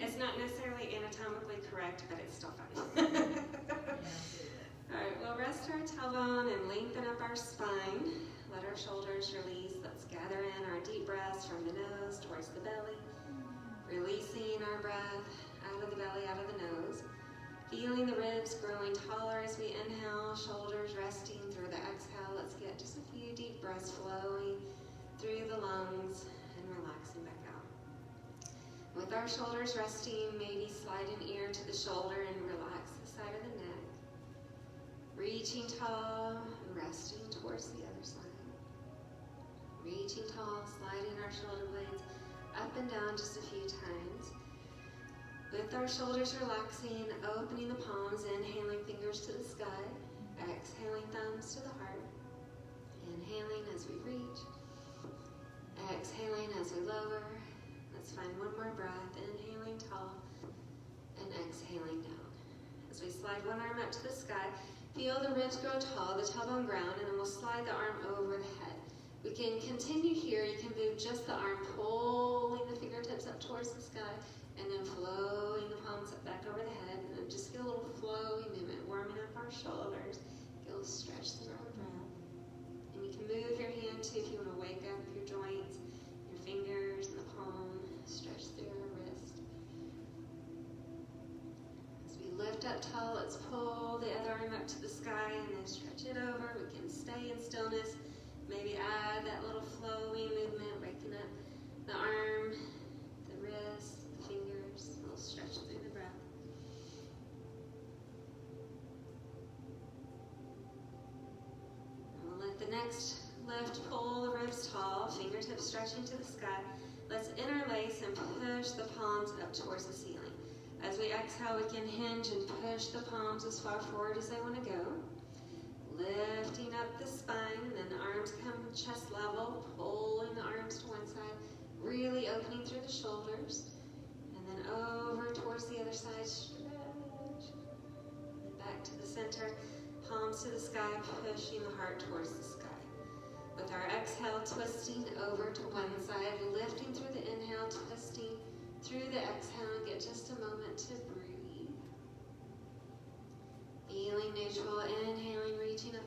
It's not necessarily anatomically correct, but it's still fun. All right, we'll rest our tailbone and lengthen up our spine. Let our shoulders release. Let's gather in our deep breaths from the nose towards the belly. Releasing our breath out of the belly, out of the nose. Feeling the ribs growing taller as we inhale, shoulders resting through the exhale. Let's get just a few deep breaths flowing through the lungs and relaxing back out. With our shoulders resting, maybe slide an ear to the shoulder and relax the side of the neck. Reaching tall and resting towards the other side. Reaching tall, sliding our shoulder blades up and down just a few times. With our shoulders relaxing, opening the palms, inhaling fingers to the sky, exhaling thumbs to the heart. Inhaling as we reach, exhaling as we lower. Let's find one more breath, inhaling tall and exhaling down. As we slide one arm up to the sky, feel the ribs grow tall, the tailbone ground, and then we'll slide the arm over the head. We can continue here. You can move just the arm, pulling the fingertips up towards the sky, and then flowing the palms up back over the head, and then just feel a little flowy movement, warming up our shoulders. Get a little stretch through our breath. And you can move your hand too if you want to wake up your joints, your fingers and the palm, stretch through your wrist. As we lift up tall, let's pull the other arm up to the sky and then stretch it over. We can stay in stillness. Maybe add that little flowing movement, waking up the arm, the wrist, the fingers, a little stretch through the breath. And we'll let the next lift pull the ribs tall, fingertips stretching to the sky. Let's interlace and push the palms up towards the ceiling. As we exhale, we can hinge and push the palms as far forward as they want to go. Lifting up the spine, and then the arms come chest level, pulling the arms to one side, really opening through the shoulders, and then over towards the other side, stretch, and back to the center, palms to the sky, pushing the heart towards the sky. With our exhale, twisting over to one side, lifting through the inhale, twisting through the exhale, and get just a moment to breathe. Feeling neutral, inhaling, reaching up,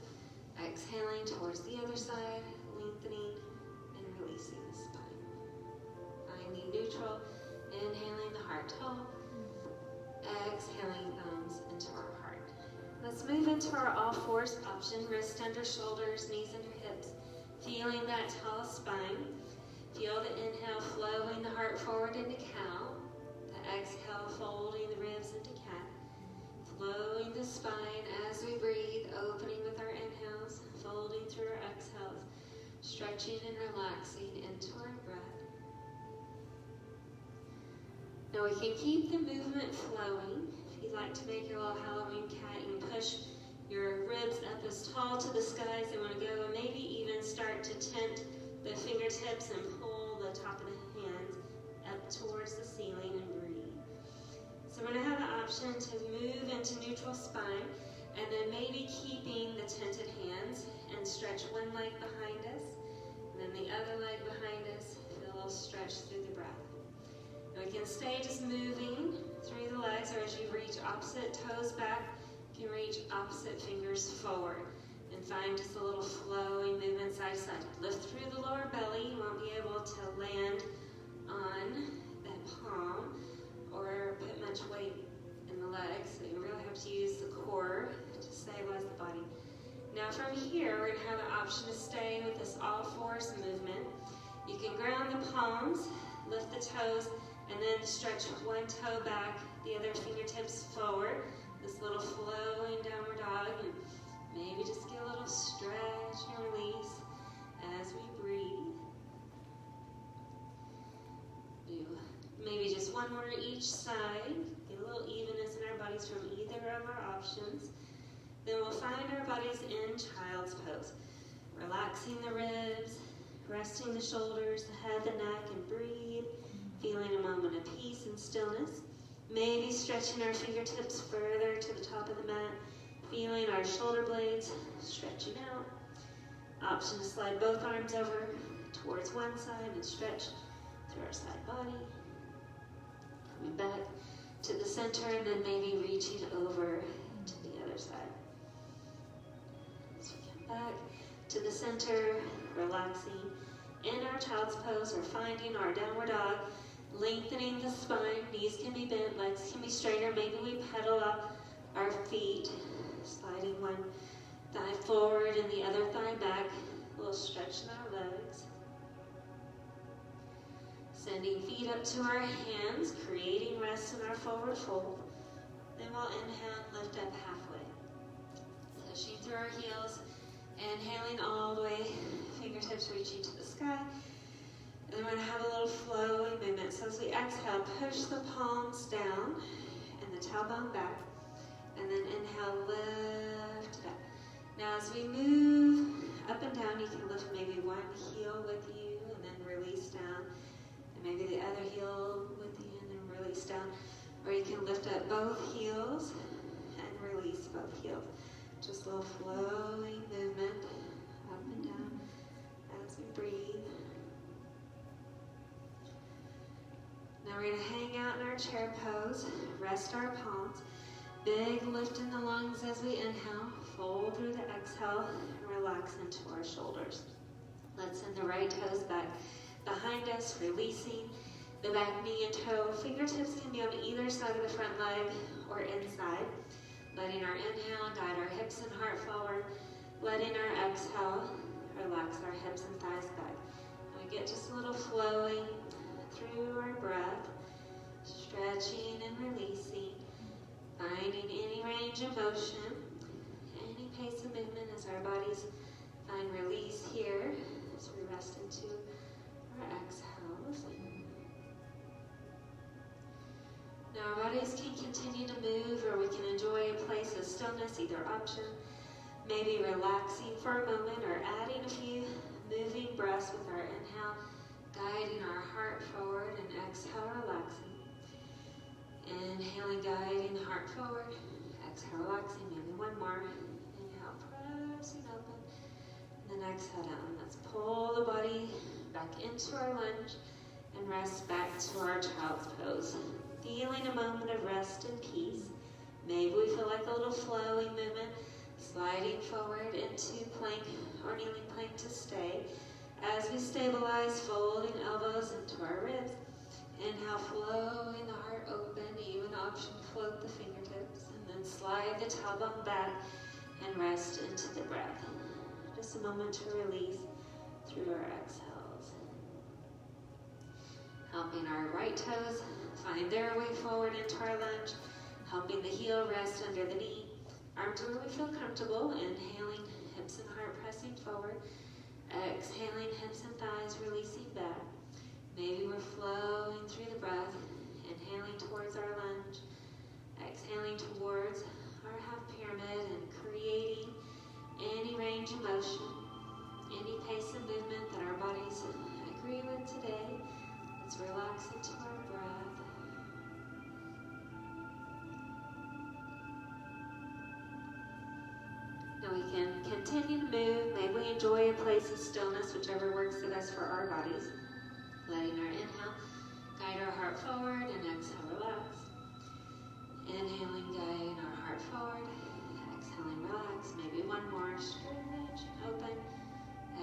exhaling towards the other side, lengthening and releasing the spine. Finding neutral, inhaling the heart tall, exhaling thumbs into our heart. Let's move into our all fours option, wrists under shoulders, knees under hips, feeling that tall spine. Feel the inhale flowing the heart forward into cow, the exhale folding the ribs into cat. Flowing the spine as we breathe, opening with our inhales, folding through our exhales, stretching and relaxing into our breath. Now we can keep the movement flowing. If you'd like to make your little Halloween cat, you can push your ribs up as tall to the sky as they want to go, and maybe even start to tent the fingertips and pull the top of the hands up towards the ceiling and breathe. So we're going to have the option to move into neutral spine, and then maybe keeping the tented hands and stretch one leg behind us, and then the other leg behind us, feel a little stretch through the breath. And we can stay just moving through the legs, or as you reach opposite toes back, you can reach opposite fingers forward, and find just a little flowing movement side to side. Lift through the lower belly. You won't be able to land on that palm or put much weight in the legs, so you really have to use the core to stabilize the body. Now from here, we're going to have an option to stay with this all fours movement. You can ground the palms, lift the toes, and then stretch one toe back, the other fingertips forward. This little flowing downward dog, and maybe just get a little stretch and release as we breathe. Do maybe just one more each side. Get a little evenness in our bodies from either of our options. Then we'll find our bodies in child's pose. Relaxing the ribs, resting the shoulders, the head, the neck, and breathe. Feeling a moment of peace and stillness. Maybe stretching our fingertips further to the top of the mat. Feeling our shoulder blades stretching out. Option to slide both arms over towards one side and stretch through our side body. Coming back to the center and then maybe reaching over to the other side. So we come back to the center, relaxing in our child's pose or finding our downward dog, lengthening the spine. Knees can be bent, legs can be straighter. Maybe we pedal up our feet, sliding one thigh forward and the other thigh back. A little stretch in our legs. Sending feet up to our hands, creating rest in our forward fold. Then we'll inhale and lift up halfway. Pushing through our heels, inhaling all the way, fingertips reaching to the sky. And then we're going to have a little flowing movement. So as we exhale, push the palms down and the tailbone back. And then inhale, lift it up. Now as we move up and down, you can lift maybe one heel with you and then release down. And maybe the other heel with you and then release down. Or you can lift up both heels and release both heels. Just a little flowing movement up and down as we breathe. Now we're going to hang out in our chair pose, rest our palms. Big lift in the lungs as we inhale, fold through the exhale, and relax into our shoulders. Let's send the right toes back behind us, releasing the back knee and toe. Fingertips can be on either side of the front leg or inside. Letting our inhale guide our hips and heart forward. Letting our exhale relax our hips and thighs back. And we get just a little flowing through our breath, stretching and releasing, finding any range of motion, any pace of movement as our bodies find release here as we rest into our exhales. Now our bodies can continue to move, or we can enjoy a place of stillness, either option. Maybe relaxing for a moment or adding a few moving breaths with our inhale, guiding our heart forward, and exhale, relaxing. Inhaling, guiding the heart forward, exhale, relaxing, maybe one more. Inhale, pressing open, and then exhale down. Let's pull the body back into our lunge and rest back to our child's pose. Feeling a moment of rest and peace. Maybe we feel like a little flowing movement, sliding forward into plank or kneeling plank to stay. As we stabilize, folding elbows into our ribs. Inhale, flowing the heart open, even option, float the fingertips, and then slide the tailbone back and rest into the breath. Just a moment to release through our exhales. Helping our right toes find their way forward into our lunge, helping the heel rest under the knee. Arms where we feel comfortable, inhaling, hips and heart pressing forward. Exhaling, hips and thighs releasing back. Maybe we're flowing through the breath, inhaling towards our lunge, exhaling towards our half pyramid and creating any range of motion, any pace of movement that our bodies agree with today. Let's relax into our breath. Now we can continue to move. Maybe we enjoy a place of stillness, whichever works the best for our bodies. Letting our inhale guide our heart forward and exhale, relax. Inhaling, guiding our heart forward. Exhaling, relax. Maybe one more. Stretch, open.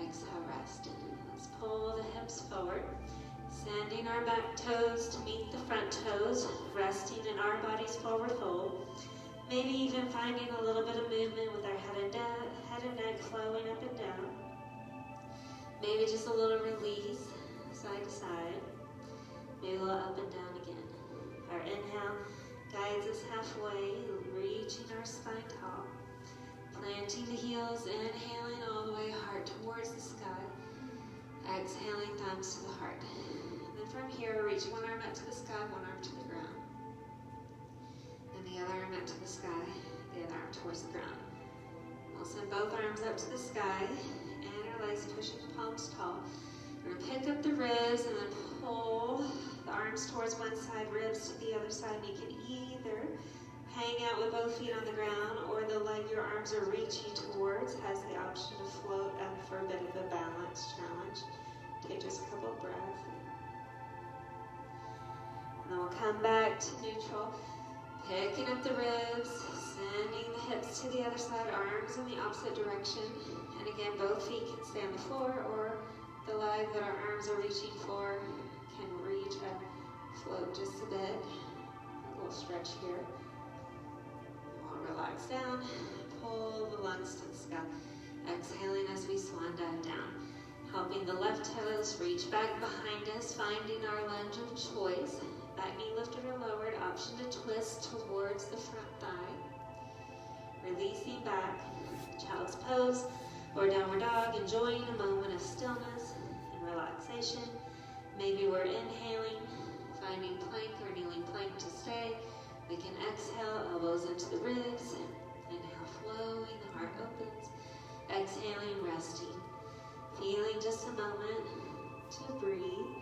Exhale, rest. Let's pull the hips forward. Sending our back toes to meet the front toes. Resting in our body's forward fold. Maybe even finding a little bit of movement with our head and neck flowing up and down. Maybe just a little release, side to side. Maybe a little up and down again. Our inhale guides us halfway, reaching our spine tall. Planting the heels, inhaling all the way, heart towards the sky. Exhaling, thumbs to the heart. And then from here, reach one arm up to the sky, one arm to the ground. And the other arm up to the sky, the other arm towards the ground. We'll send both arms up to the sky, and our legs pushing the palms tall. We're going to pick up the ribs and then pull the arms towards one side, ribs to the other side. And you can either hang out with both feet on the ground, or the leg your arms are reaching towards has the option to float up for a bit of a balance challenge. Take just a couple of breaths. And then we'll come back to neutral, picking up the ribs, sending the hips to the other side, arms in the opposite direction. And again, both feet can stay on the floor, or the leg that our arms are reaching for can reach up, float just a bit. A little stretch here. We'll relax down, pull the lungs to the sky. Exhaling as we swan dive down. Helping the left toes reach back behind us, finding our lunge of choice. Back knee lifted or lowered, option to twist towards the front thigh. Releasing back, child's pose or downward dog, enjoying a moment of stillness and relaxation. Maybe we're inhaling, finding plank or kneeling plank to stay. We can exhale, elbows into the ribs. Inhale, flowing, the heart opens. Exhaling, resting. Feeling just a moment to breathe.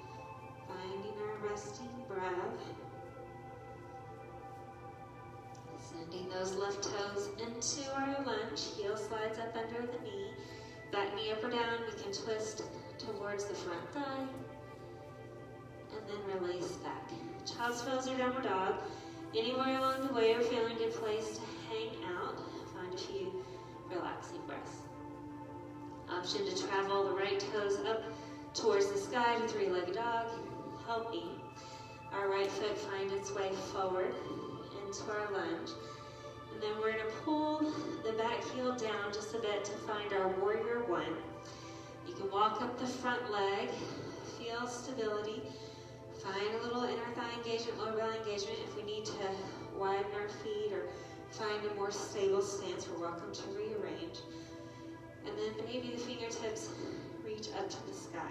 Finding our resting breath. Sending those left toes into our lunge. Heel slides up under the knee. Back knee up or down. We can twist towards the front thigh. And then release back. Child's pose or downward dog. Anywhere along the way or feeling a good place to hang out. Find a few relaxing breaths. Option to travel the right toes up towards the sky to three-legged dog, helping our right foot find its way forward into our lunge. And then we're going to pull the back heel down just a bit to find our warrior one. You can walk up the front leg, feel stability, find a little inner thigh engagement, lower belly engagement. If we need to widen our feet or find a more stable stance, we're welcome to rearrange. And then maybe the fingertips reach up to the sky.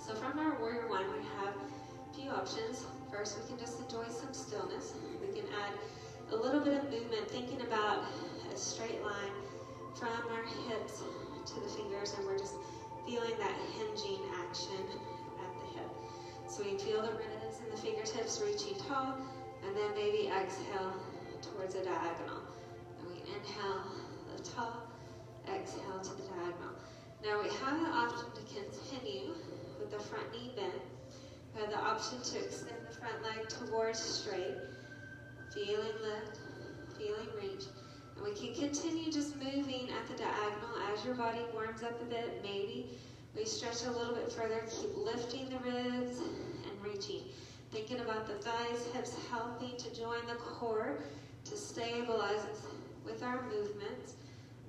So from our warrior one, we have a few options. First, we can just enjoy some stillness. We can add a little bit of movement, thinking about a straight line from our hips to the fingers, and we're just feeling that hinging action at the hip. So we can feel the ribs and the fingertips reaching tall, and then maybe exhale towards a diagonal. And we inhale, lift tall. Exhale to the diagonal. Now we have the option to continue with the front knee bent. We have the option to extend the front leg towards straight. Feeling lift, feeling reach. And we can continue just moving at the diagonal as your body warms up a bit. Maybe we stretch a little bit further, keep lifting the ribs and reaching. Thinking about the thighs, hips helping to join the core to stabilize us with our movements.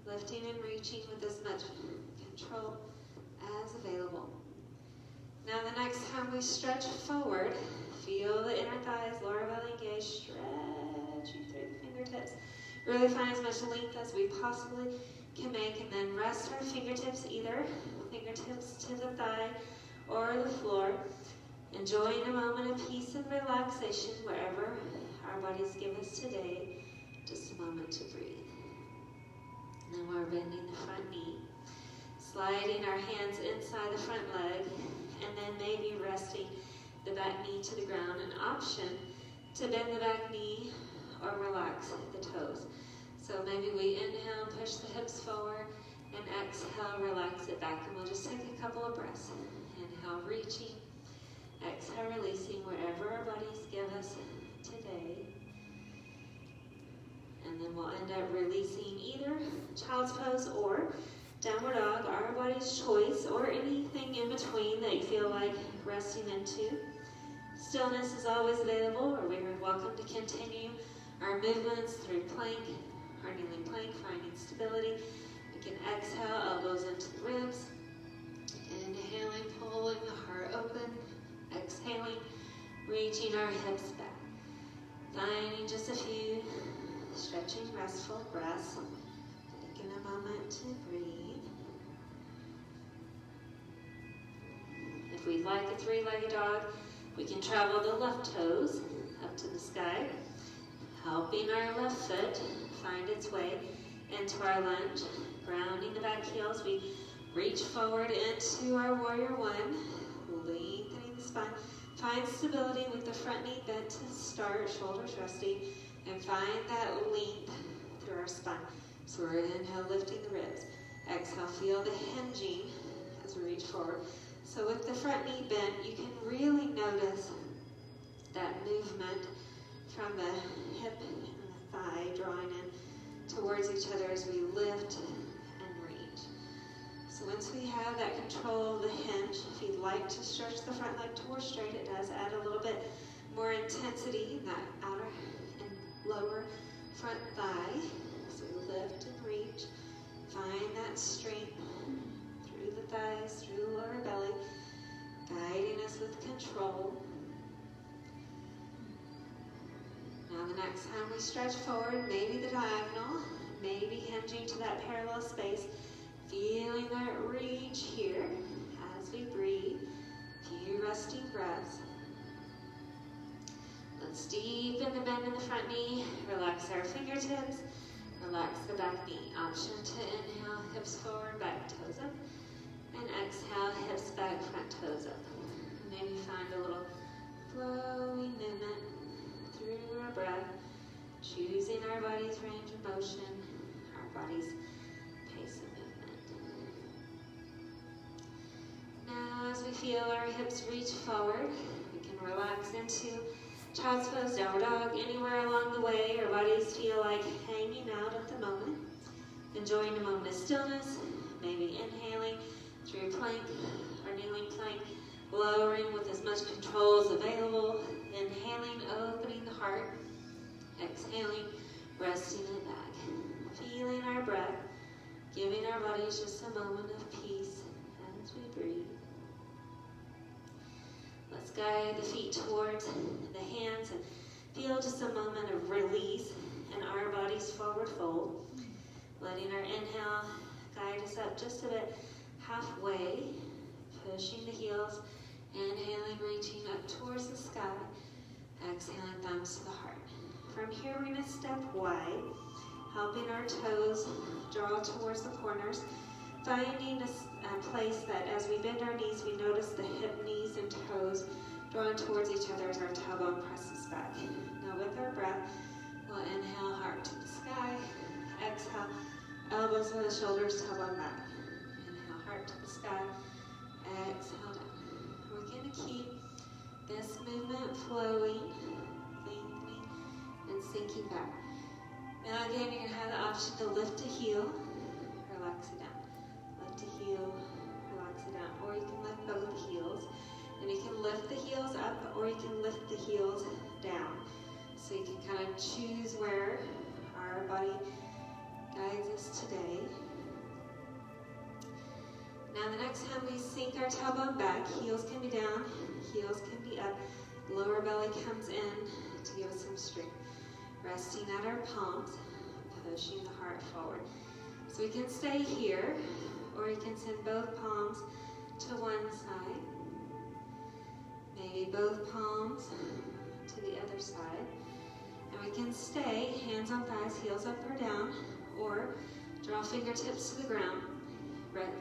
Lifting and reaching with as much control as available. Now the next time we stretch forward, feel the inner thighs, lower belly engaged, stretching through the fingertips. Really find as much length as we possibly can make, and then rest our fingertips, either fingertips to the thigh or the floor. Enjoying a moment of peace and relaxation wherever our bodies give us today. Just a moment to breathe. And then we're bending the front knee, sliding our hands inside the front leg, and then maybe resting the back knee to the ground. An option to bend the back knee or relax the toes. So maybe we inhale, push the hips forward, and exhale, relax it back. And we'll just take a couple of breaths. Inhale, reaching. Exhale, releasing wherever our bodies give us today. And then we'll end up releasing either child's pose or downward dog, our body's choice, or anything in between that you feel like resting into. Stillness is always available, or we are welcome to continue our movements through plank, our kneeling plank, finding stability. We can exhale, elbows into the ribs. Inhaling, pulling the heart open. Exhaling, reaching our hips back. Finding just a few stretching, restful breaths. Taking a moment to breathe. If we'd like a three-legged dog, we can travel the left toes up to the sky, helping our left foot find its way into our lunge, grounding the back heels. We reach forward into our warrior one, lengthening the spine. Find stability with the front knee bent to start, shoulders resting, and find that length through our spine. So we're inhale, lifting the ribs. Exhale, feel the hinging as we reach forward. So with the front knee bent, you can really notice that movement from the hip and the thigh, drawing in towards each other as we lift and reach. So once we have that control of the hinge, if you'd like to stretch the front leg towards straight, it does add a little bit more intensity in that outer and lower front thigh. So we lift and reach. Find that strength through the thighs, through the lower belly, guiding us with control. Now the next time we stretch forward, maybe the diagonal, maybe hinging to that parallel space, feeling that reach here as we breathe. Few resting breaths. Let's deepen the bend in the front knee, relax our fingertips, relax the back knee. Option to inhale, hips forward, back toes up, and exhale, hips back, front toes up. Maybe find a little flowing movement through our breath, choosing our body's range of motion, our body's pace of movement. Now as we feel our hips reach forward, we can relax into child's pose, downward dog. Anywhere along the way our bodies feel like hanging out at the moment. Enjoying a moment of stillness, maybe inhaling through plank or kneeling plank, lowering with as much control as available, inhaling, opening the heart, exhaling, resting it back. Feeling our breath, giving our bodies just a moment of peace as we breathe. Let's guide the feet towards the hands and feel just a moment of release in our body's forward fold. Letting our inhale guide us up just a bit halfway, pushing the heels, inhaling, reaching up towards the sky, exhaling, thumbs to the heart. From here we're going to step wide, helping our toes draw towards the corners, finding a place that as we bend our knees, we notice the hip, knees, and toes drawn towards each other as our tailbone presses back. Now with our breath, we'll inhale, heart to the sky, exhale, elbows to the shoulders, tailbone back. Inhale, heart to the sky, exhale down. We're going to keep this movement flowing, lengthening, and sinking back. Now again, you're going to have the option to lift a heel, relax it down. Lift a heel, relax it down. Or you can lift both heels. And you can lift the heels up, or you can lift the heels down. So you can kind of choose where our body guides us today. Now the next time we sink our tailbone back, heels can be down, heels can be up, lower belly comes in to give us some strength. Resting at our palms, pushing the heart forward. So we can stay here, or you can send both palms to one side. Maybe both palms to the other side. And we can stay, hands on thighs, heels up or down, or draw fingertips to the ground.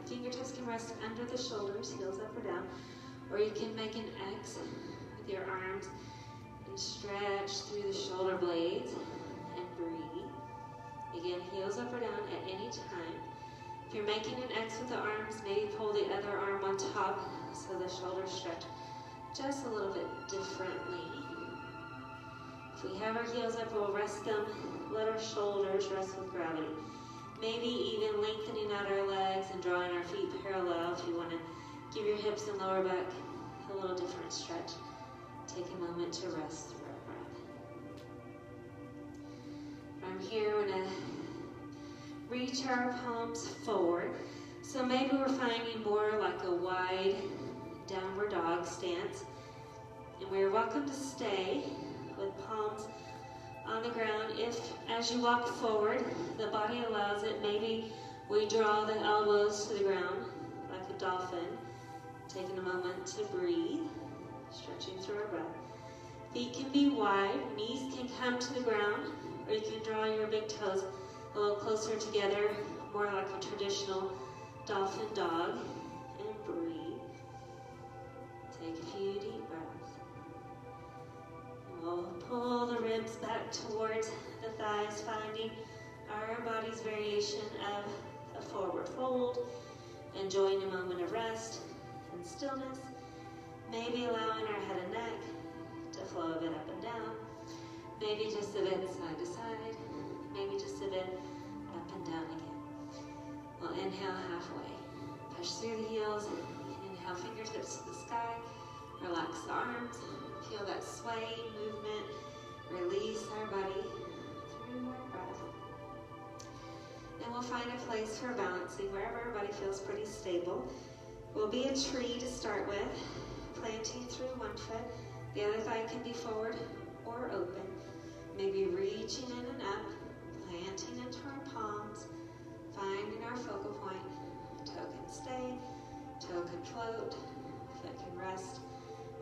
Fingertips can rest under the shoulders, heels up or down. Or you can make an X with your arms and stretch through the shoulder blades and breathe. Again, heels up or down at any time. If you're making an X with the arms, maybe pull the other arm on top so the shoulders stretch just a little bit differently. If we have our heels up, we'll rest them, let our shoulders rest with gravity. Maybe even lengthening out our legs and drawing our feet parallel if you want to give your hips and lower back a little different stretch. Take a moment to rest through our breath. From here, we're going to reach our palms forward. So maybe we're finding more like a wide downward dog stance. And we're welcome to stay with palms on the ground. If, as you walk forward, the body allows it, maybe we draw the elbows to the ground like a dolphin, taking a moment to breathe, stretching through our breath. Feet can be wide, knees can come to the ground, or you can draw your big toes a little closer together, more like a traditional dolphin dog, and breathe. Take a few deep breaths. We'll pull the ribs back towards the thighs, finding our body's variation of a forward fold, enjoying a moment of rest and stillness, maybe allowing our head and neck to flow of it up and down. Maybe just a bit side to side. Maybe just a bit up and down again. We'll inhale halfway. Push through the heels. Inhale, fingertips to the sky. Relax the arms. Feel that sway, movement. Release our body through our breath. And we'll find a place for balancing wherever our body feels pretty stable. We'll be a tree to start with, planting through one foot. The other thigh can be forward or open. Maybe reaching in and up, planting into our palms, finding our focal point. Toe can stay, toe can float, foot can rest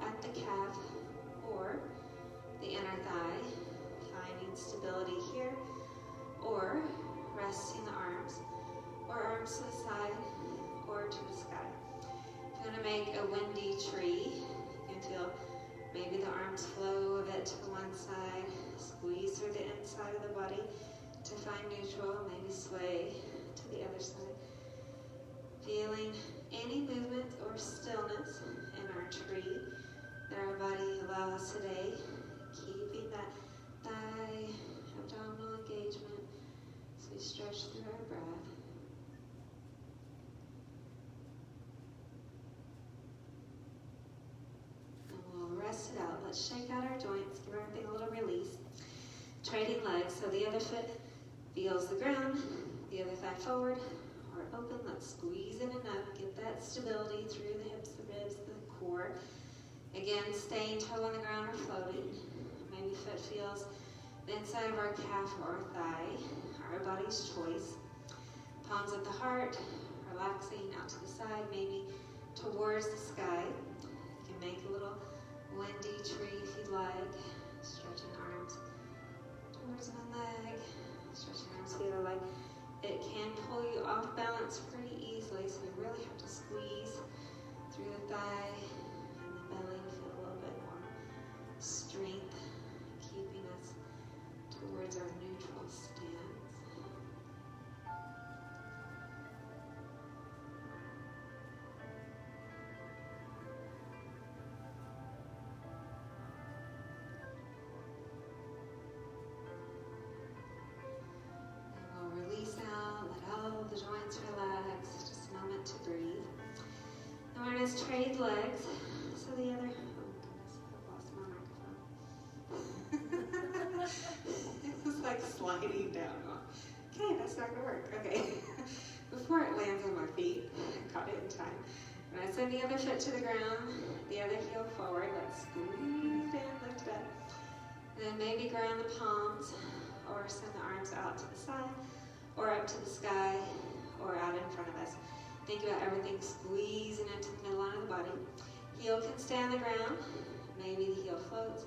at the calf or the inner thigh, finding stability here, or resting the arms, or arms to the side, or to the sky. If you want to make a windy tree, you can feel maybe the arms flow a bit to the one side, squeeze through the inside of the body to find neutral, maybe sway to the other side. Feeling any movement or stillness in our tree that our body allows today, keeping that thigh abdominal engagement as we stretch through our breath. And we'll rest it out. Let's shake out our joints, give everything a little release. Trading legs, so the other foot feels the ground, the other thigh forward or open. Let's squeeze in and up, get that stability through the hips, the ribs, the core. Again, staying toe on the ground or floating. Maybe foot feels the inside of our calf or thigh, our body's choice. Palms at the heart, relaxing out to the side, maybe towards the sky. You can make a little windy tree if you'd like. Stretching arms towards one leg, stretching arms the other leg. It can pull you off balance pretty easily, so you really have to squeeze through the thigh and the belly to feel a little bit more strength, keeping us towards our neutral stance. And we'll release out, let all of the joints relax, just a moment to breathe. And we're going to trade legs. So the other, oh goodness, I've lost my microphone. It was like sliding down. Okay, that's not going to work. Okay. Before it lands on my feet, I caught it in time. And I send the other foot to the ground, the other heel forward. Let's squeeze down, lift it up. And then maybe ground the palms, or send the arms out to the side, or up to the sky, or out in front of us. Think about everything squeezing into the middle line of the body. Heel can stay on the ground. Maybe the heel floats.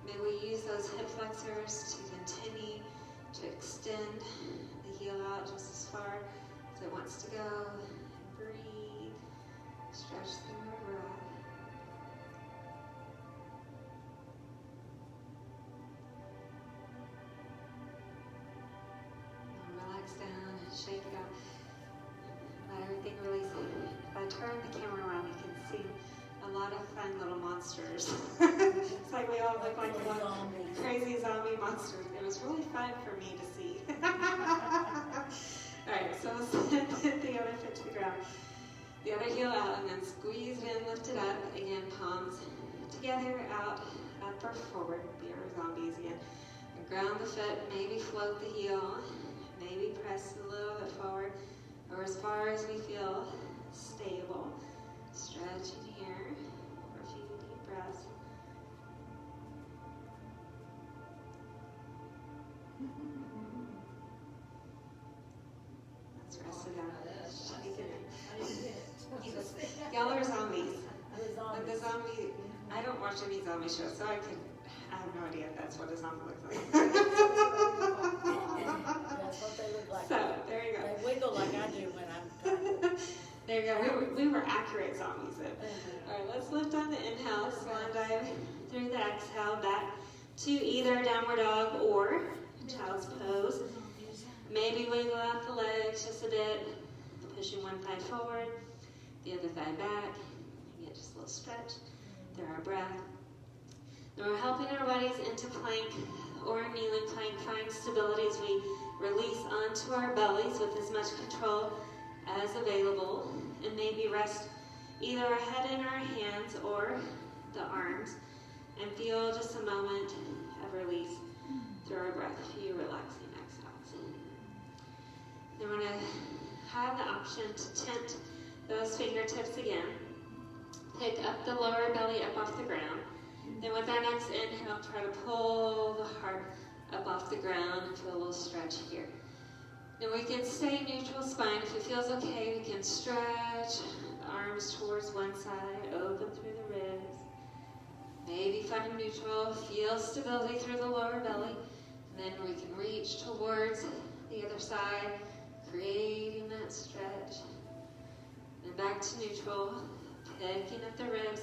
Maybe we use those hip flexors to continue to extend the heel out just as far as it wants to go. And breathe. Stretch through our breath. And relax down and shake it out. Let everything release. If I turn the camera around, you can see a lot of fun little monsters. It's like we all look like crazy zombie monsters. It was really fun for me to see. Alright, so we'll send the other foot to the ground. The other heel out, and then squeeze it in, lift it up. Again, palms together, out, up or forward. Be our zombies again. And ground the foot, maybe float the heel, maybe press a little bit forward, or as far as we feel stable. Stretching here for a few deep breaths. Let's rest it out. Shake it in. Y'all are zombies. But the zombie, I don't watch any zombie shows, so I have no idea if that's what a zombie looks like. That's what they look like. So, there you go. They wiggle like I do when I'm trying. There you go. We were accurate zombies then. All right, let's lift on the inhale. Swan dive through the exhale. Back to either downward dog or child's pose. Maybe wiggle out the legs just a bit. Pushing one thigh forward, the other thigh back. Again, just a little stretch through our breath. Then we're helping our bodies into plank or kneeling plank, find stability as we release onto our bellies with as much control as available, and maybe rest either our head in our hands or the arms, and feel just a moment of release through our breath, a few relaxing exhales. Then we're going to have the option to tent those fingertips again. Pick up the lower belly up off the ground. Then with our next inhale, try to pull the heart up off the ground and feel a little stretch here. Then we can stay neutral spine. If it feels okay, we can stretch the arms towards one side, open through the ribs. Maybe find neutral, feel stability through the lower belly. And then we can reach towards the other side, creating that stretch. And back to neutral, picking up the ribs.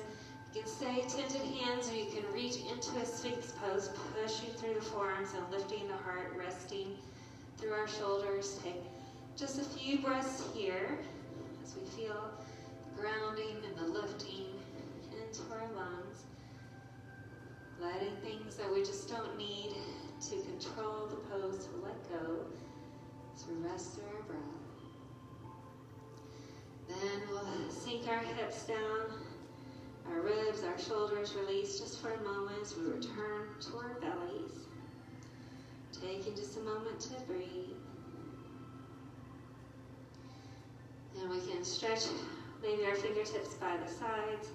You can stay tented hands, or you can reach into a Sphinx pose, pushing through the forearms and lifting the heart, resting through our shoulders. Take just a few breaths here as we feel the grounding and the lifting into our lungs. Letting things that we just don't need to control the pose to let go as we rest through our breath. Then we'll sink our hips down, our ribs, our shoulders release just for a moment as we return to our bellies. Taking just a moment to breathe. And we can stretch maybe our fingertips by the sides.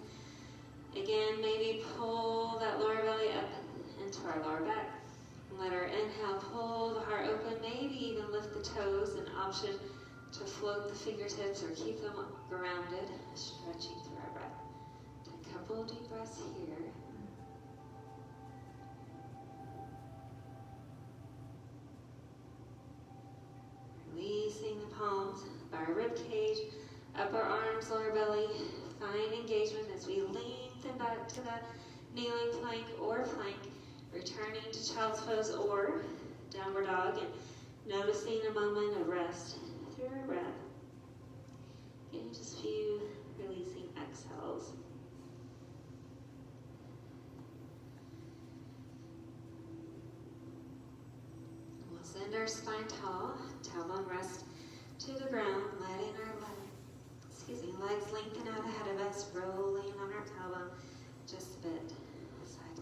Again, maybe pull that lower belly up into our lower back. And let our inhale pull the heart open, maybe even lift the toes, an option to float the fingertips or keep them grounded, stretching through our breath. Take a couple of deep breaths here. Releasing the palms of our rib cage, upper arms, lower belly. Find engagement as we lengthen back to that kneeling plank or plank, returning to child's pose or downward dog, and noticing a moment of rest through our breath. Getting just a few releasing exhales. We'll send our spine tall, tailbone rest to the ground, letting our legs lengthen out ahead of us, rolling on our tailbone just a bit side to side.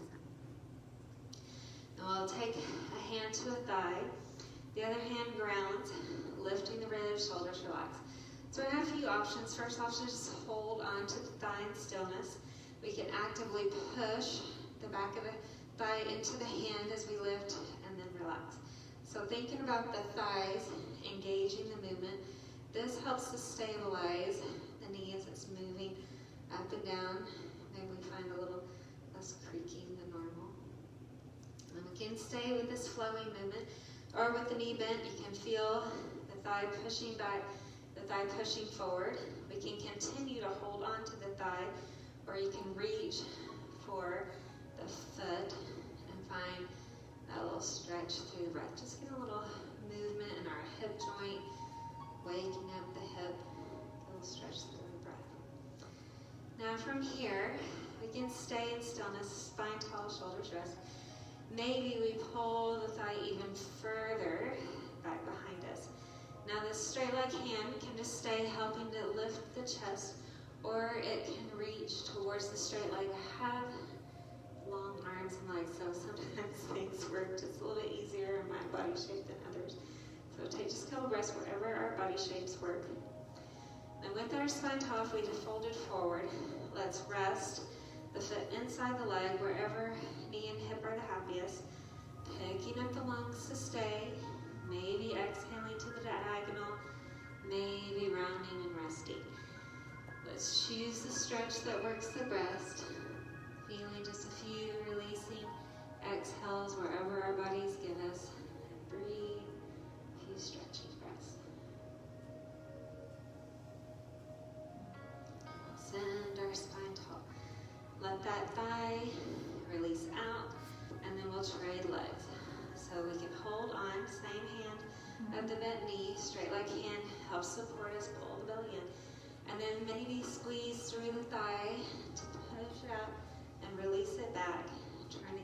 And we'll take a hand to a thigh, the other hand grounds, lifting the ribs, shoulders relax. So we have a few options. First option is just hold on to the thigh in stillness. We can actively push the back of the thigh into the hand as we lift and then relax. So thinking about the thighs, engaging the movement, this helps to stabilize the knee as it's moving up and down. Maybe we find a little less creaking than normal. And we can stay with this flowing movement, or with the knee bent, you can feel the thigh pushing back, the thigh pushing forward. We can continue to hold on to the thigh, or you can reach for the foot and find that little stretch through the breath. Just get a little movement in our hip joint, waking up the hip, a little stretch through the breath. Now from here, we can stay in stillness, spine tall, shoulders rest. Maybe we pull the thigh even further back behind us. Now this straight leg hand can just stay helping to lift the chest, or it can reach towards the straight leg. I have long arms and legs, so sometimes things work just a little bit easier in my body shape than others. So take just a couple breaths wherever our body shapes work. And with our spine tall, if we just folded forward, let's rest the foot inside the leg, wherever knee and hip are the happiest. Picking up the lungs to stay, maybe exhaling to the diagonal, maybe rounding and resting. Let's choose the stretch that works the best. Feeling just a few releasing exhales wherever our bodies give us. And breathe. Stretching breaths. Send our spine tall. Let that thigh release out, and then we'll trade legs. So we can hold on, same hand of the bent knee, straight leg hand helps support us, pull the belly in. And then maybe squeeze through the thigh to push out and release it back. Turn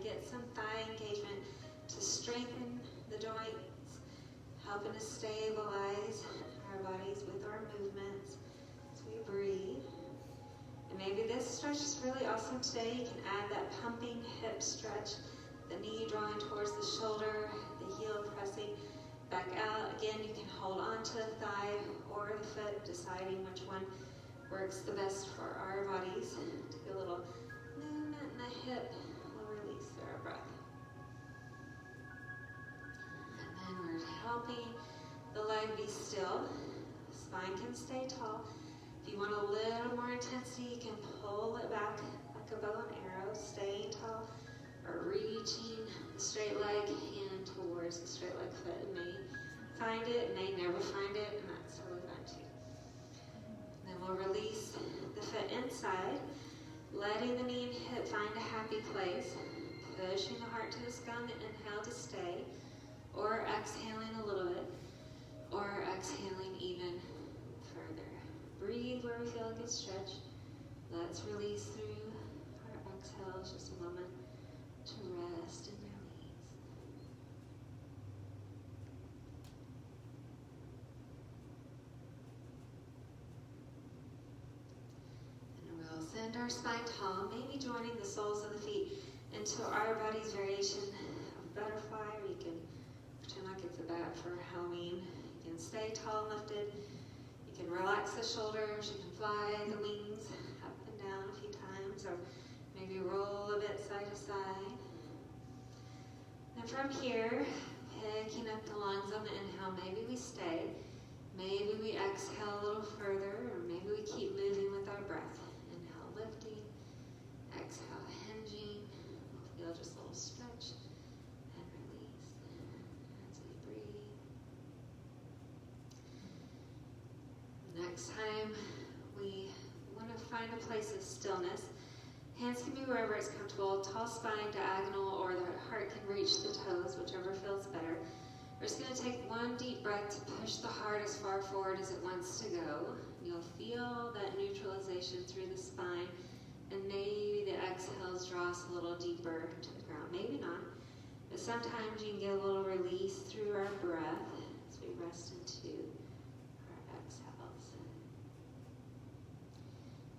helping to stabilize our bodies with our movements as we breathe. And maybe this stretch is really awesome today. You can add that pumping hip stretch, the knee drawing towards the shoulder, the heel pressing back out. Again, you can hold on to the thigh or the foot, deciding which one works the best for our bodies. Take a little movement in the hip. We'll release through our breath. And then we're helping the leg be still. The spine can stay tall. If you want a little more intensity, you can pull it back like a bow and arrow, staying tall, or reaching the straight leg hand towards the straight leg foot. It may find it, it may never find it, and that's totally fine too. Then we'll release the foot inside, letting the knee and hip find a happy place, pushing the heart to the sky on the inhale to stay, or exhaling a little bit, or exhaling even further. Breathe where we feel a good stretch. Let's release through our exhales, just a moment to rest and release. And we'll send our spine tall, maybe joining the soles of the feet into our body's variation of butterfly, or you can pretend like it's a bat for Halloween. You can stay tall and lifted. You can relax the shoulders. You can fly the wings up and down a few times, or maybe roll a bit side to side. And from here, picking up the lungs on the inhale, maybe we stay. Maybe we exhale a little further, or maybe we keep moving with our breath. Inhale, lifting. Exhale, hinging. We'll feel just a little stretch and release as we breathe. Next time, we want to find a place of stillness. Hands can be wherever it's comfortable, tall spine, diagonal, or the heart can reach the toes, whichever feels better. We're just going to take one deep breath to push the heart as far forward as it wants to go. You'll feel that neutralization through the spine, and maybe the exhales draw us a little deeper to the ground. Maybe not, but sometimes you can get a little release through our breath as we rest into our exhales.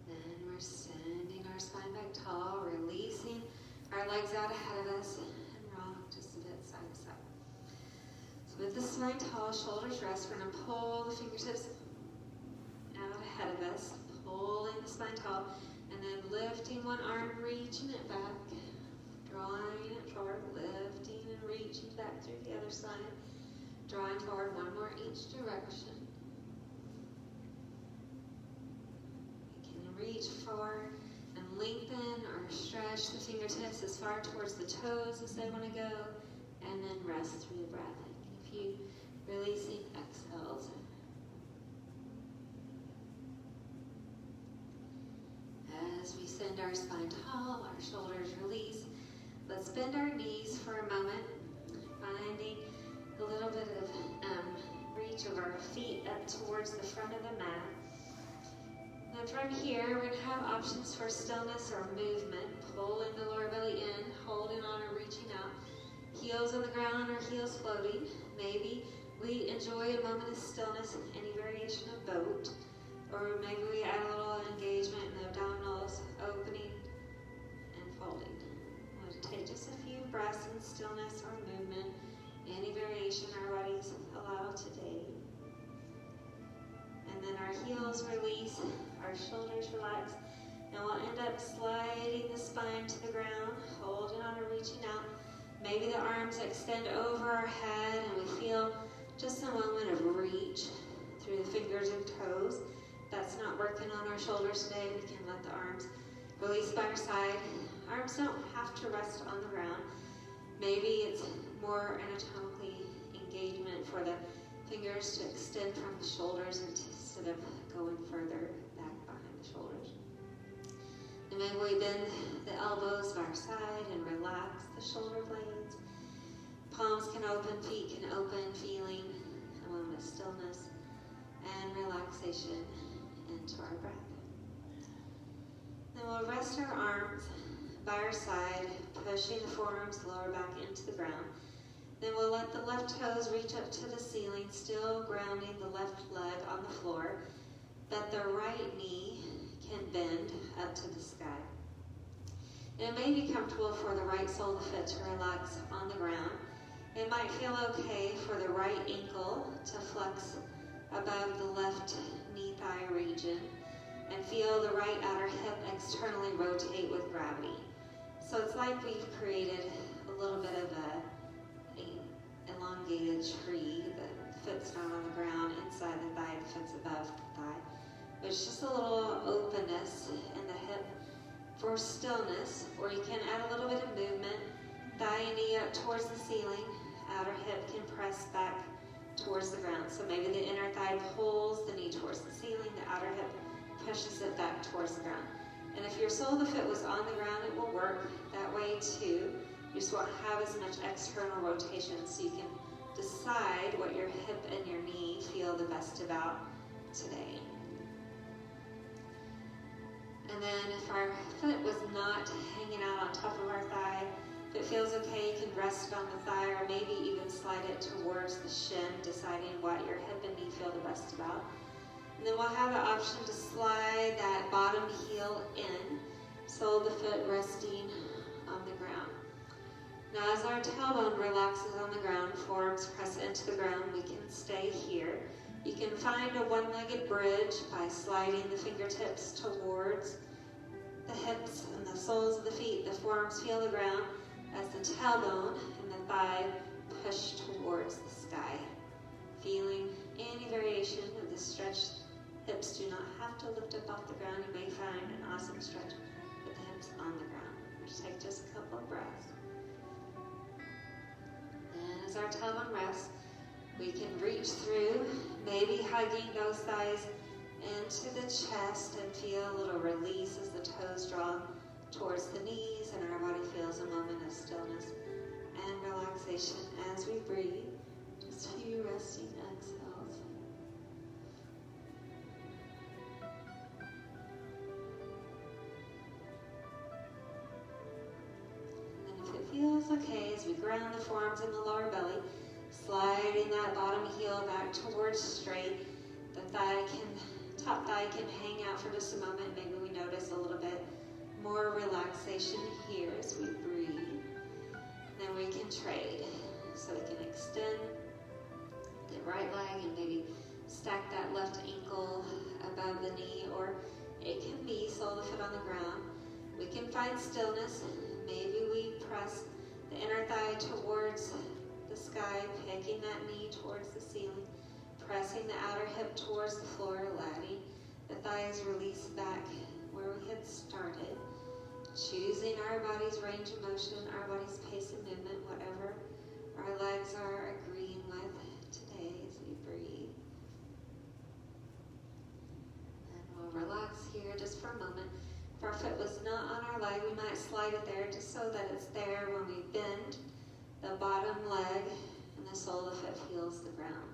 Then we're sending our spine back tall, releasing our legs out ahead of us, and rock just a bit side to side. So with the spine tall, shoulders rest, we're going to pull the fingertips out ahead of us, pulling the spine tall, and then lifting one arm, reaching it back, drawing it forward, lifting and reaching back through the other side, drawing forward one more each direction. We can reach forward and lengthen or stretch the fingertips as far towards the toes as they want to go, and then rest through the breath. If you releasing exhales. As we send our spine tall, our shoulders release, let's bend our knees for a moment, finding a little bit of reach of our feet up towards the front of the mat. And from here, we're going to have options for stillness or movement, pulling the lower belly in, holding on or reaching out, heels on the ground or heels floating. Maybe we enjoy a moment of stillness, any variation of boat, or maybe we add a little engagement in the abdominals, opening and folding. We'll take just a few breaths in stillness or movement, any variation our bodies allow today. And then our heels release, our shoulders relax, and we'll end up sliding the spine to the ground, holding on or reaching out. Maybe the arms extend over our head and we feel just a moment of reach through the fingers and toes. If that's not working on our shoulders today, we can let the arms release by our side. Arms don't have to rest on the ground. Maybe it's more anatomically engagement for the fingers to extend from the shoulders instead of going further back behind the shoulders. And maybe we bend the elbows by our side and relax the shoulder blades. Palms can open, feet can open, feeling a moment of stillness and relaxation into our breath. Then we'll rest our arms by our side, pushing the forearms lower back into the ground. Then we'll let the left toes reach up to the ceiling, still grounding the left leg on the floor, but the right knee can bend up to the sky. And it may be comfortable for the right sole of the foot to relax on the ground. It might feel okay for the right ankle to flex above the left knee thigh region and feel the right outer hip externally rotate with gravity. So it's like we've created a little bit of an elongated tree. The foot's not on the ground inside the thigh, the foot's above the thigh. But it's just a little openness in the hip for stillness, or you can add a little bit of movement. Thigh and knee up towards the ceiling. Outer hip can press back towards the ground. So maybe the inner thigh pulls the knee towards the ceiling, the outer hip pushes it back towards the ground. And if your sole of the foot was on the ground, it will work that way too. You just won't have as much external rotation, so you can decide what your hip and your knee feel the best about today. And then if our foot was not hanging out on top of our thigh, if it feels okay, you can rest on the thigh or maybe even slide it towards the shin, deciding what your hip and knee feel the best about. And then we'll have the option to slide that bottom heel in, sole of the foot resting on the ground. Now as our tailbone relaxes on the ground, forearms press into the ground, we can stay here. You can find a one-legged bridge by sliding the fingertips towards the hips and the soles of the feet. The forearms feel the ground as the tailbone and the thigh push towards the sky. Feeling any variation of the stretched hips do not have to lift up off the ground. You may find an awesome stretch with the hips on the ground. Just take just a couple of breaths. And as our tailbone rests, we can reach through, maybe hugging those thighs into the chest and feel a little release as the toes draw towards the knees and our body feels a moment of stillness and relaxation as we breathe. Just a few resting exhales. And if it feels okay, as we ground the forearms in the lower belly, sliding that bottom heel back towards straight, the top thigh can hang out for just a moment. Maybe we notice a little bit more relaxation here as we breathe. Then we can trade. So we can extend the right leg and maybe stack that left ankle above the knee, or it can be sole of the foot on the ground. We can find stillness. Maybe we press the inner thigh towards the sky, picking that knee towards the ceiling, pressing the outer hip towards the floor, letting the thighs release back where we had started, choosing our body's range of motion, our body's pace of movement, whatever our legs are agreeing with today as we breathe. And we'll relax here just for a moment. If our foot was not on our leg, we might slide it there just so that it's there when we bend the bottom leg and the sole of the foot feels the ground.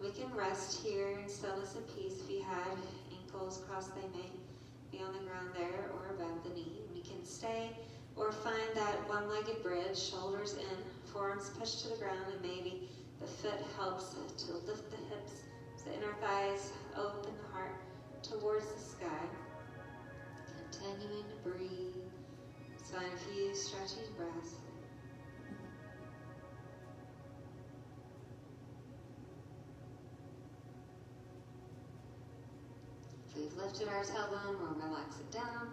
We can rest here in stillness and peace. If you had ankles crossed, they may be on the ground there or above the knee. We can stay or find that one-legged bridge, shoulders in, forearms push to the ground, and maybe the foot helps to lift the hips, the inner thighs open the heart towards the sky. Continuing to breathe. Let's find a few stretching breaths. We've lifted our tailbone, we'll relax it down,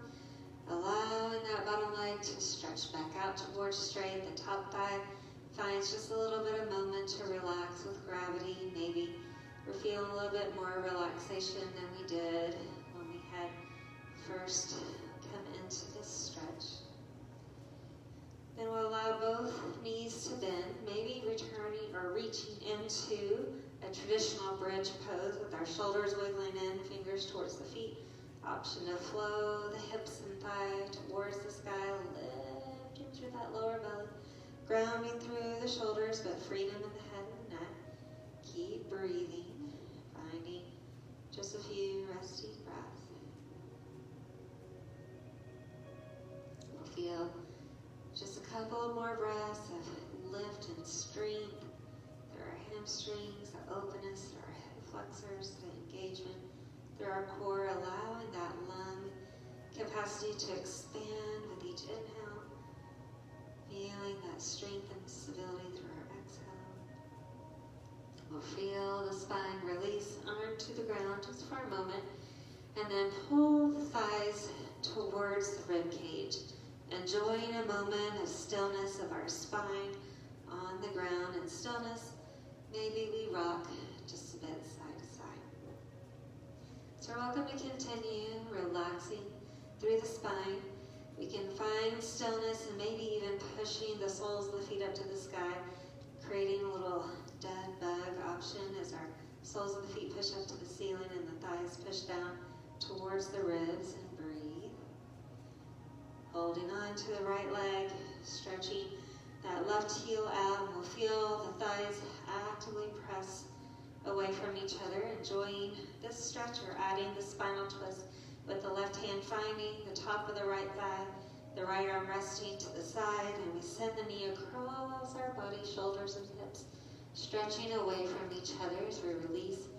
allowing that bottom leg to stretch back out towards straight. The top thigh finds just a little bit of moment to relax with gravity. Maybe we're feeling a little bit more relaxation than we did when we had first come into this stretch. Then we'll allow both knees to bend, maybe returning or reaching into a traditional bridge pose with our shoulders wiggling in, fingers towards the feet. Option to flow the hips and thigh towards the sky, lifting through that lower belly, grounding through the shoulders, but freedom in the head and the neck. Keep breathing, finding just a few resting breaths. We'll feel just a couple more breaths of lift and strength through our hamstrings, our openness, through our hip flexors, the engagement through our core, allowing that lung capacity to expand with each inhale, feeling that strength and stability through our exhale. We'll feel the spine release, arm to the ground just for a moment, and then pull the thighs towards the rib cage, enjoying a moment of stillness of our spine on the ground and stillness. Maybe we rock just a bit side to side. So we're welcome to continue relaxing through the spine. We can find stillness and maybe even pushing the soles of the feet up to the sky, creating a little dead bug option as our soles of the feet push up to the ceiling and the thighs push down towards the ribs, and breathe. Holding on to the right leg, stretching that left heel out, and we'll feel the thighs actively press away from each other, enjoying this stretch. We're adding the spinal twist with the left hand finding the top of the right thigh, the right arm resting to the side, and we send the knee across our body, shoulders and hips, stretching away from each other as we release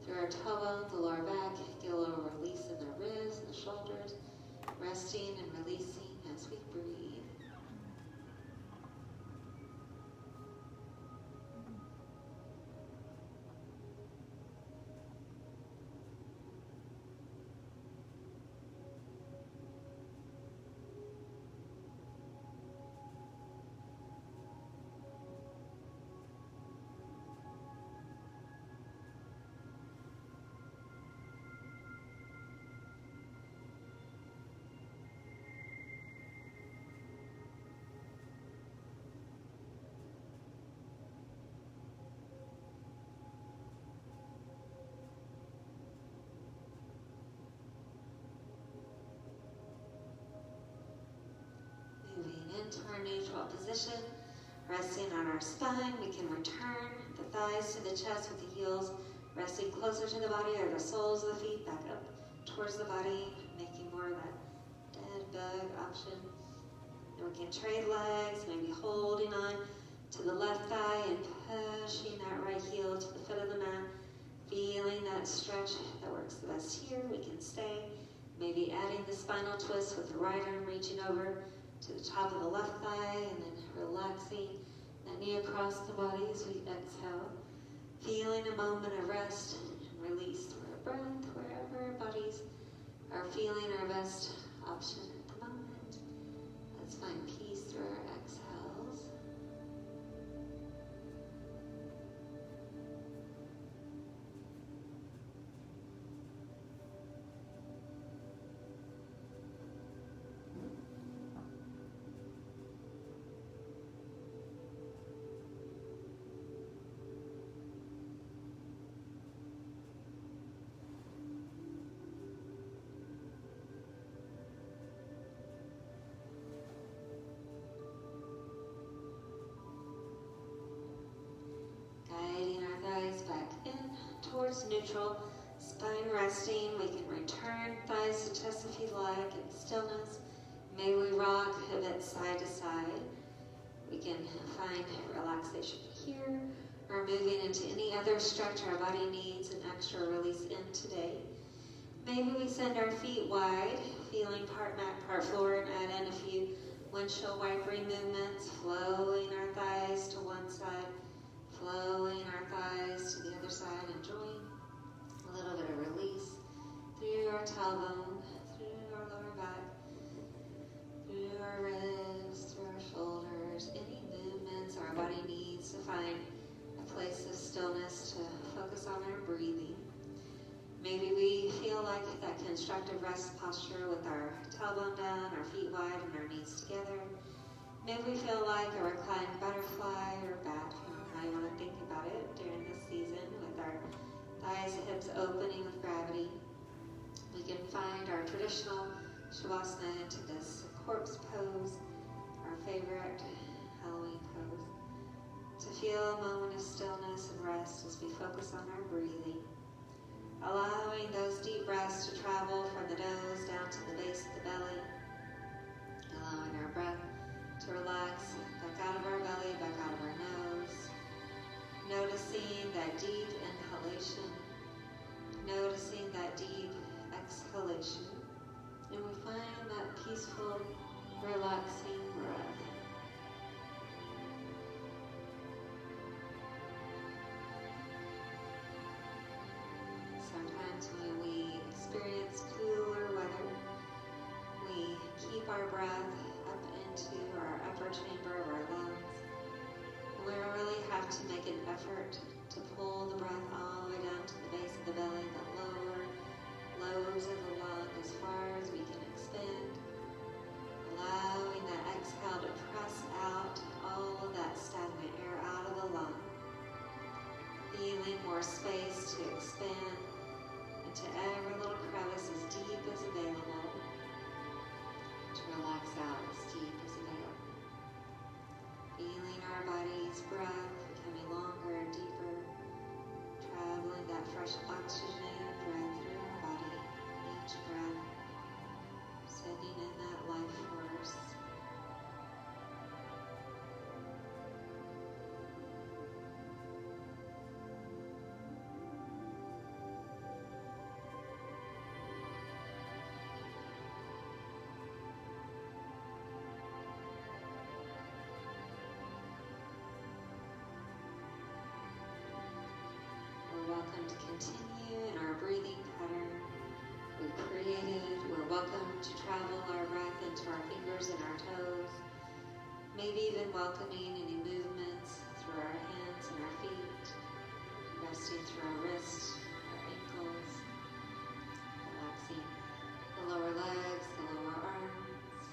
through our tailbone, the lower back, get a little release in the ribs and the shoulders, resting and releasing as we breathe. Into our neutral position, resting on our spine. We can return the thighs to the chest with the heels resting closer to the body, or the soles of the feet back up towards the body, making more of that dead bug option. And we can trade legs, maybe holding on to the left thigh and pushing that right heel to the foot of the mat, feeling that stretch that works the best here. We can stay, maybe adding the spinal twist with the right arm reaching over to the top of the left thigh, and then relaxing that knee across the body as we exhale. Feeling a moment of rest and release through our breath, wherever our bodies are feeling our best option at the moment. Let's find peace through our exhales. Towards neutral, spine resting. We can return thighs to chest if you like, in stillness. May we rock a bit side to side. We can find relaxation here, or moving into any other stretch our body needs an extra release in today. Maybe we send our feet wide, feeling part mat, part floor, and add in a few windshield wipery movements, flowing our thighs to one side, flowing our thighs to the other side, enjoying a little bit of release through our tailbone, through our lower back, through our ribs, through our shoulders, any movements our body needs to find a place of stillness to focus on our breathing. Maybe we feel like that constructive rest posture with our tailbone down, our feet wide, and our knees together. Maybe we feel like a reclined butterfly or bat, how you want to think about it during this season, with our thighs, hips opening with gravity. We can find our traditional Shavasana into this corpse pose, our favorite Halloween pose, to feel a moment of stillness and rest as we focus on our breathing. Allowing those deep breaths to travel from the nose down to the base of the belly. Allowing our breath to relax back out of our belly, back out of our relaxation, noticing that deep exhalation, and we find that peaceful, relaxing breath. Sometimes when we experience cooler weather, we keep our breath up into our upper chamber of our lungs. We really have to make an effort to pull the breath all the way down to the base of the belly, the lower lobes of the lung, as far as we can expand, allowing that exhale to press out all of that stagnant air out of the lung, feeling more space to expand into every little crevice as deep as available, to relax out as deep as available. Feeling our body's breath becoming longer and deeper, traveling that fresh oxygenated breath through our body, each breath sending in that life force. Welcome to continue in our breathing pattern we created. We're welcome to travel our breath into our fingers and our toes, maybe even welcoming any movements through our hands and our feet, resting through our wrists, our ankles, relaxing the lower legs, the lower arms,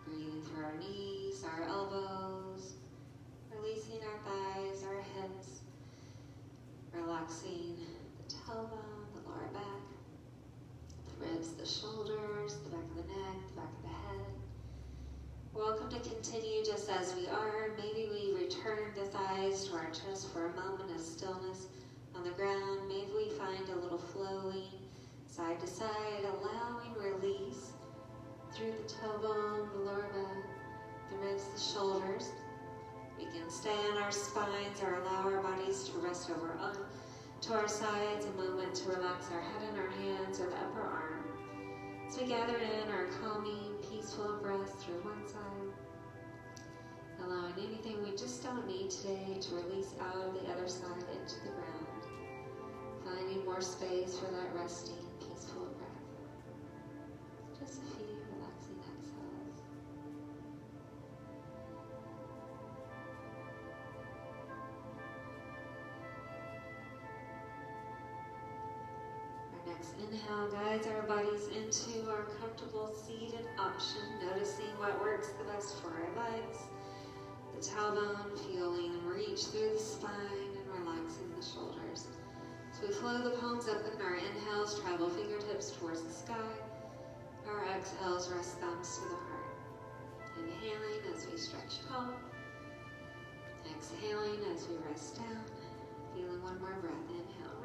breathing through our knees, our elbows, releasing our thighs, our hips, relaxing the tailbone, the lower back, the ribs, the shoulders, the back of the neck, the back of the head. Welcome to continue just as we are. Maybe we return the thighs to our chest for a moment of stillness on the ground. Maybe we find a little flowing side to side, allowing release through the tailbone, the lower back, the ribs, the shoulders. We can stay on our spines or allow our bodies to rest over to our sides, a moment to relax our head and our hands or the upper arm. As we gather in our calming, peaceful breath through one side, allowing anything we just don't need today to release out of the other side into the ground, finding more space for that resting, peaceful breath. Just a few relaxing exhales. Next inhale guides our bodies into our comfortable seated option, noticing what works the best for our legs, the tailbone, feeling them reach through the spine and relaxing the shoulders. So we flow the palms up in our inhales, travel fingertips towards the sky. Our exhales rest thumbs to the heart. Inhaling as we stretch tall. Exhaling as we rest down. Feeling one more breath. Inhale.